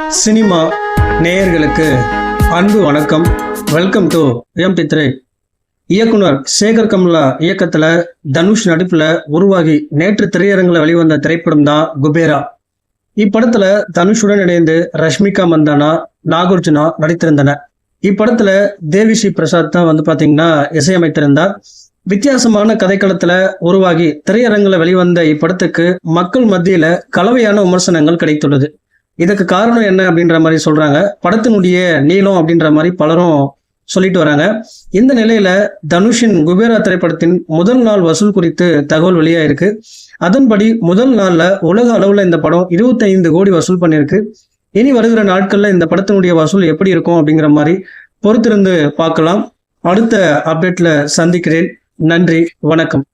Cinema நேயர்களுக்கு அன்பு வணக்கம். Welcome to MP three. இயக்குனர் சேகர் கமலா இயக்கத்துல தனுஷ் நடிப்புல உருவாகி நேற்று திரையரங்குல வெளிவந்த திரைப்படம் தான் குபேரா. இப்படத்துல தனுஷுடன் இணைந்து ரஷ்மிகா மந்தானா, நாகார்ஜுனா நடித்திருந்தனர். இப்படத்துல தேவிஸ்ரீ பிரசாத் தான் பாத்தீங்கன்னா இசையமைத்திருந்தார். வித்தியாசமான கதைக்களத்துல உருவாகி திரையரங்குல வெளிவந்த இப்படத்துக்கு மக்கள் மத்தியில கலவையான விமர்சனங்கள் கிடைத்துள்ளது. இதுக்கு காரணம் என்ன அப்படின்ற மாதிரி சொல்றாங்க. படத்தினுடைய நீளம் அப்படின்ற மாதிரி பலரும் சொல்லிட்டு வராங்க. இந்த நிலையில தனுஷின் குபேரா திரைப்படத்தின் முதல் நாள் வசூல் குறித்து தகவல் வெளியாயிருக்கு. அதன்படி முதல் நாள்ல உலக அளவுல இந்த படம் 25 கோடி வசூல் பண்ணியிருக்கு. இனி வருகிற நாட்கள்ல இந்த படத்தினுடைய வசூல் எப்படி இருக்கும் அப்படிங்கிற மாதிரி பொறுத்திருந்து பார்க்கலாம். அடுத்த அப்டேட்ல சந்திக்கிறேன். நன்றி, வணக்கம்.